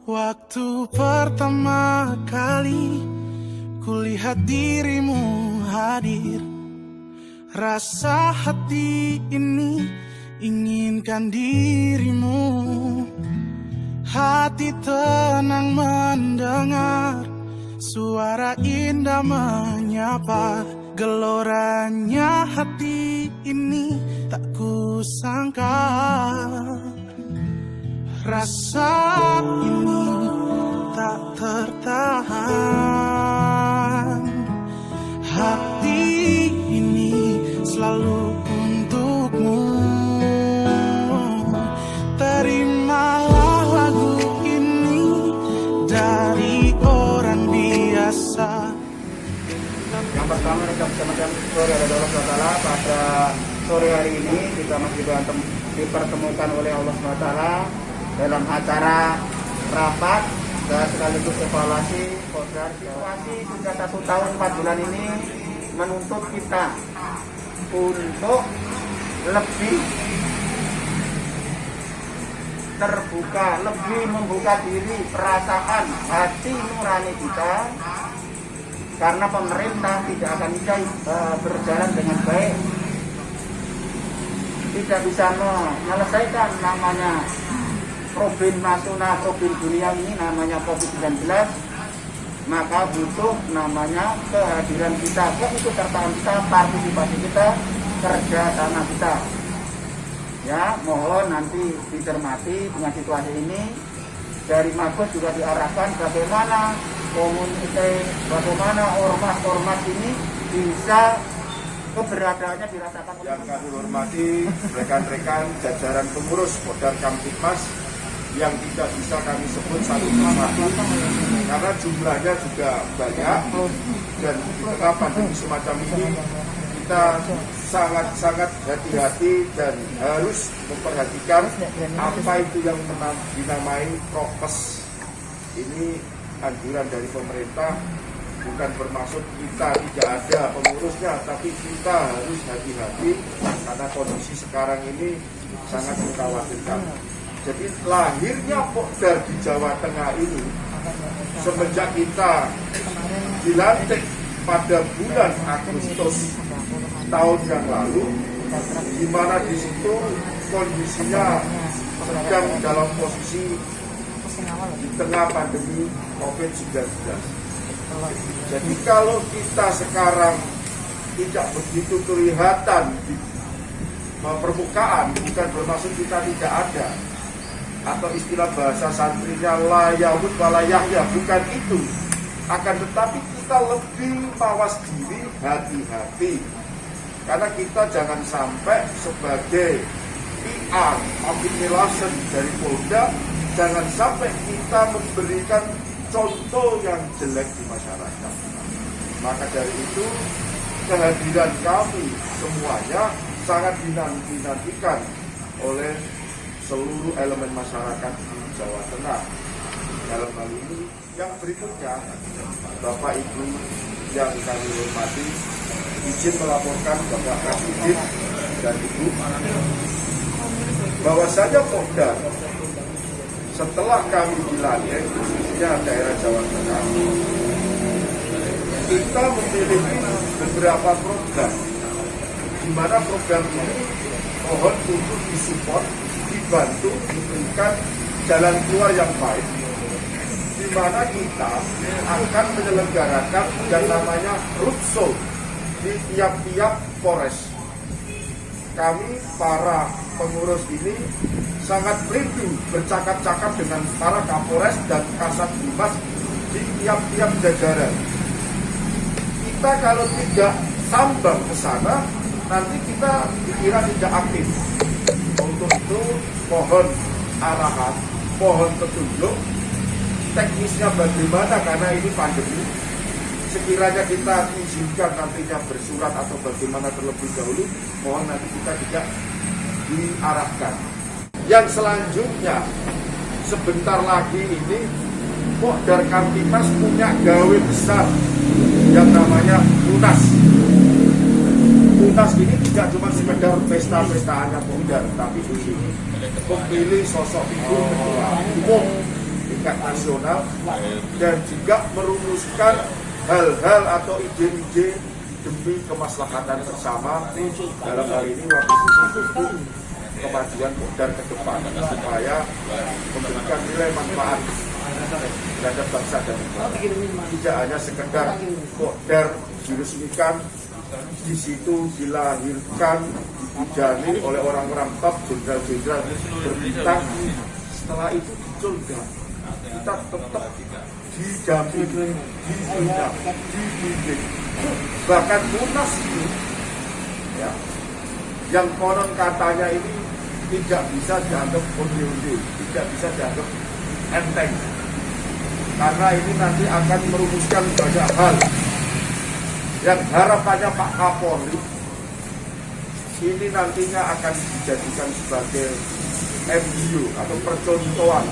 Waktu pertama kali kulihat dirimu hadir, rasa hati ini inginkan dirimu. Hati tenang mendengar suara indah menyapa. Geloranya hati ini tak kusangka. Rasa ini tak tertahan. Hati ini selalu untukmu. Terimalah lagu ini dari orang biasa. Yang pertama kita bersama sore Allah SWT. Pada sore hari ini kita masih dipertemukan oleh Allah SWT dalam acara rapat dan sekaligus evaluasi program. Situasi sudah 1 tahun 4 bulan ini menuntut kita untuk lebih terbuka, lebih membuka diri, perasaan, hati nurani kita, karena pemerintah tidak akan bisa berjalan dengan baik, tidak bisa menyelesaikan namanya problem nasional, problem dunia ini namanya COVID-19, maka butuh namanya kehadiran kita, keikutsertaan kita, partisipasi kita, kerja sama kita. Ya, mohon nanti dicermati dengan situasi ini. Dari Mabes juga diarahkan bagaimana komunitas, bagaimana ormas-ormas ini bisa keberadaannya dirasakan. Yang kami hormati rekan-rekan jajaran pengurus Kodar Kamtipmas yang tidak bisa kami sebut satu persatu karena jumlahnya juga banyak, dan di tengah pandemi semacam ini kita sangat-sangat hati-hati dan harus memperhatikan apa itu yang dinamai prokes. Ini anjuran dari pemerintah, bukan bermaksud kita tidak ada pengurusnya, tapi kita harus hati-hati karena kondisi sekarang ini sangat mengkhawatirkan. Jadi lahirnya Pokdar di Jawa Tengah ini semenjak kita dilantik pada bulan Agustus tahun yang lalu, di mana di situ kondisinya sedang dalam posisi di tengah pandemi COVID-19. Jadi kalau kita sekarang tidak begitu kelihatan di permukaan, bukan bermaksud kita tidak ada, atau istilah bahasa santrinya layawud walayahya, bukan itu. Akan tetapi kita lebih mawas diri, hati-hati, karena kita jangan sampai sebagai PR, public relation dari Polda, jangan sampai kita memberikan contoh yang jelek di masyarakat. Maka dari itu kehadiran kami semuanya sangat dinantikan oleh seluruh elemen masyarakat di Jawa Tengah. Dalam hal ini yang berikutnya, Bapak Ibu yang kami hormati, izin melaporkan Bapak Presiden dan Ibu bahwasanya Polda setelah kami dilantik, khususnya daerah Jawa Tengah, kita memiliki beberapa program, di mana program ini mohon untuk disupport, dibantu, diberikan jalan keluar yang baik, di mana kita akan menyelenggarakan yang namanya roadshow di tiap-tiap Polres. Kami para pengurus ini sangat rindu bercakap-cakap dengan para Kapolres dan Kasat Bimas di tiap-tiap jajaran. Kita kalau tidak sambang ke sana, nanti kita dikira tidak aktif. Untuk itu mohon arahan, mohon petunjuk, teknisnya bagaimana karena ini pandemi. Sekiranya kita izinkan nantinya bersurat atau bagaimana terlebih dahulu, mohon nanti kita tidak diarahkan. Yang selanjutnya, sebentar lagi ini Pokdar Kamtipmas punya gawe besar yang namanya Munas. Munas ini tidak cuma sekedar pesta-pestaannya Pokdar, tapi di sini memilih sosok figur ketua umum tingkat nasional dan juga merumuskan hal-hal atau ide-ide demi kemaslahatan bersama, dalam hal ini waktu itu kemajuan Pokdar ke depan supaya memberikan nilai manfaat terhadap bangsa dan negara. Tidak hanya sekedar Pokdar diresmikan, di situ dilahirkan, dibujani oleh orang-orang top, jenderal-jenderal berbintang. Setelah itu dicoba, kita tetap didampingi, dibina, dibimbing. Bahkan Munas ini, ya, yang konon katanya ini tidak bisa dianggap onde-onde, tidak bisa dianggap enteng, karena ini nanti akan merumuskan banyak hal yang harapannya Pak Kapolri ini nantinya akan dijadikan sebagai embrio atau percontohan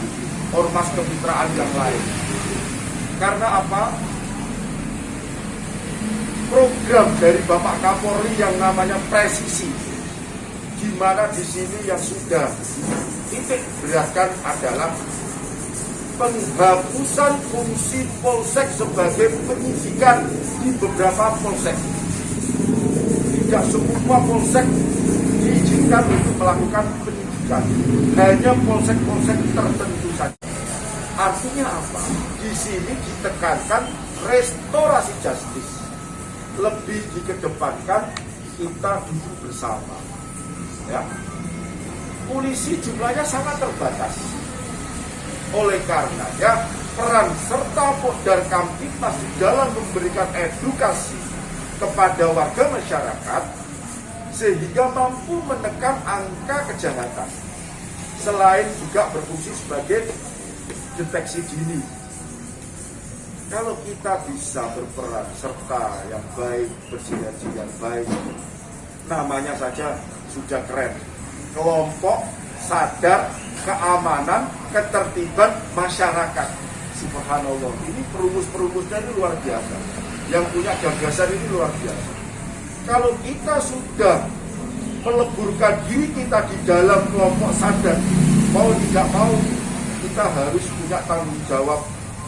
ormas kemitraan yang lain. Karena apa? Program dari Bapak Kapolri yang namanya presisi, di mana di sini yang sudah titik beratkan adalah penghapusan fungsi polsek sebagai penyidikan di beberapa polsek. Tidak semua polsek diizinkan untuk melakukan penyidikan, hanya polsek-polsek tertentu saja. Artinya apa? Di sini ditekankan restorasi justice, lebih dikedepankan kita duduk bersama. Ya, polisi jumlahnya sangat terbatas. Oleh karenanya, peran serta Pokdar Kamtipmas di dalam memberikan edukasi kepada warga masyarakat sehingga mampu menekan angka kejahatan. Selain juga berfungsi sebagai deteksi dini. Kalau kita bisa berperan serta yang baik, bersinergi yang baik, namanya saja sudah keren. Kelompok sadar keamanan, ketertiban masyarakat. Subhanallah, ini perumus-perumusnya ini luar biasa. Yang punya gagasan ini luar biasa. Kalau kita sudah meleburkan diri kita di dalam kelompok sadar, mau tidak mau, kita harus punya tanggung jawab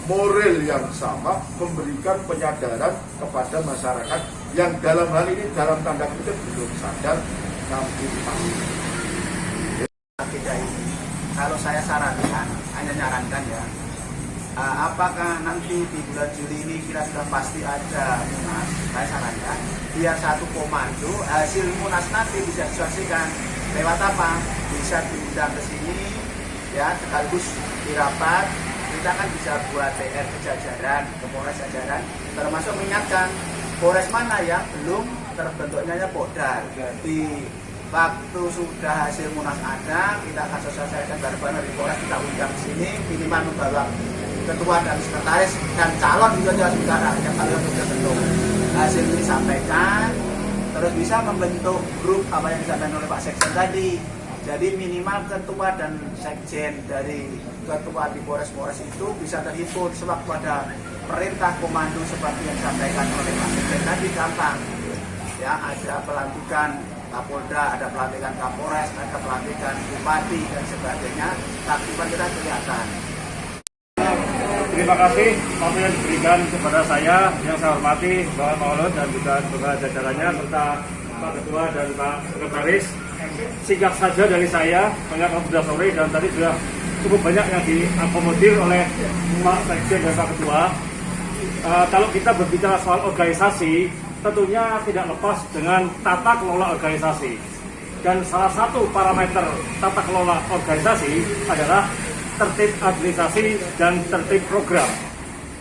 moral yang sama, memberikan penyadaran kepada masyarakat yang dalam hal ini dalam tanda kutip belum sadar Kamtipmas. Kalau saya sarankan, hanya nyarankan ya, apakah nanti di bulan Juli ini kita sudah pasti ada Munas? Saya sarankan biar satu komando hasil Munas nanti bisa disaksikan lewat apa? Bisa diundang ke sini, ya, sekaligus dirapat. Kita kan bisa buat PR ke jajaran, ke Polres jajaran, termasuk mengingatkan Polres mana yang belum terbentuknya Pokdar. Di waktu sudah hasil Munas ada, kita akan sosialisasikan bareng-bareng di Polres, kita undang ke sini, minimal membawa ketua dan sekretaris dan calon juga jelas negara yang kalian sudah bentuk. Hasil ini disampaikan, terus bisa membentuk grup apa yang disampaikan oleh Pak Sekjen tadi. Jadi minimal ketua dan sekjen dari ketua di Polres-Polres itu bisa terhimpun sewaktu ada perintah komando seperti yang disampaikan oleh Pak Sekjen tadi, gampang. Ya, ada pelantikan Kapolda, ada pelantikan Kapolres, ada pelantikan Bupati dan sebagainya. Keaktifan kita kelihatan. Terima kasih waktu yang diberikan kepada saya yang saya hormati Bapak Maulud dan juga jajarannya serta Pak Ketua dan Pak Sekretaris. Singkat saja dari saya, banyak yang sudah sore dan tadi sudah cukup banyak yang diakomodir oleh Pak Sekjen dan Pak Ketua. Kalau kita berbicara soal organisasi, tentunya tidak lepas dengan tata kelola organisasi. Dan salah satu parameter tata kelola organisasi adalah tertib administrasi dan tertib program.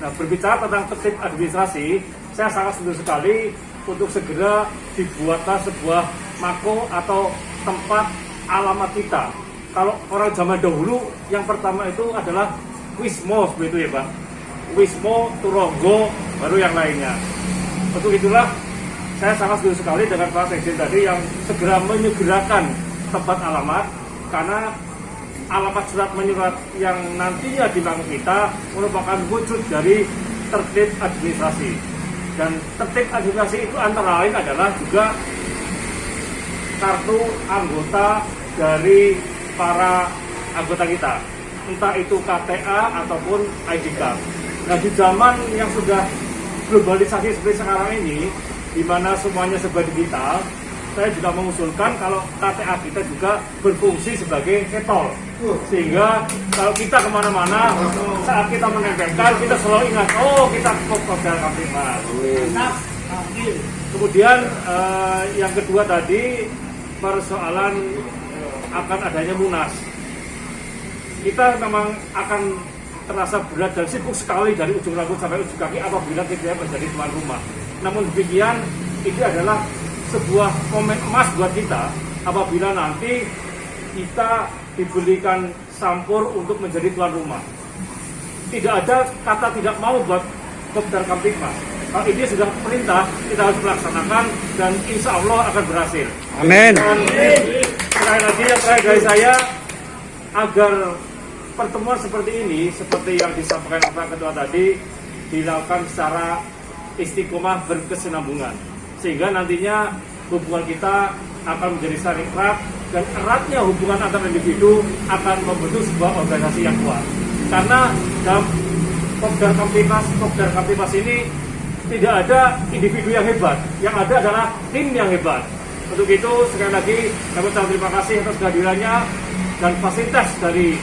Nah, berbicara tentang tertib administrasi, saya sangat setuju sekali untuk segera dibuatlah sebuah mako atau tempat alamat kita. Kalau orang zaman dahulu, yang pertama itu adalah Wismo, begitu ya Pak. Wismo, Turonggo, baru yang lainnya. Untuk itulah saya sangat setuju sekali dengan Pak Sekjen tadi yang segera menyegerakan tempat alamat, karena alamat surat menyurat yang nantinya dibangun kita merupakan wujud dari tertib administrasi. Dan tertib administrasi itu antara lain adalah juga kartu anggota dari para anggota kita, entah itu KTA ataupun ID card. Nah, di zaman yang sudah globalisasi seperti sekarang ini, di mana semuanya serba digital, saya juga mengusulkan kalau KTA kita juga berfungsi sebagai e-tol, sehingga kalau kita kemana-mana saat kita menempelkan kita selalu ingat, oh kita ke Kopdar Kamtipmas. Kemudian yang kedua tadi persoalan akan adanya Munas. Kita memang akan terasa berat dan sibuk sekali dari ujung rambut sampai ujung kaki apabila kita menjadi tuan rumah. Namun demikian, ini adalah sebuah momen emas buat kita apabila nanti kita diberikan sampur untuk menjadi tuan rumah. Tidak ada kata tidak mau buat Kopdar Kamtipmas. Kalau ini sudah perintah, kita harus melaksanakan dan insya Allah akan berhasil. Amin. Dan sekali lagi yang terakhir dari saya, agar pertemuan seperti ini, seperti yang disampaikan Pak Ketua tadi, dilakukan secara istiqomah berkesinambungan, sehingga nantinya hubungan kita akan menjadi saling erat dan eratnya hubungan antar individu akan membentuk sebuah organisasi yang kuat. Karena dalam Kopdar Kamtipmas ini tidak ada individu yang hebat, yang ada adalah tim yang hebat. Untuk itu sekali lagi kami ucapkan terima kasih atas kehadirannya dan fasilitas dari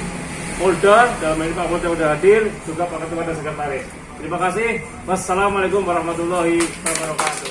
Polda, dalam ini Pak Polda sudah hadir, juga Pak Ketua dan Sekretaris. Terima kasih. Wassalamualaikum warahmatullahi wabarakatuh.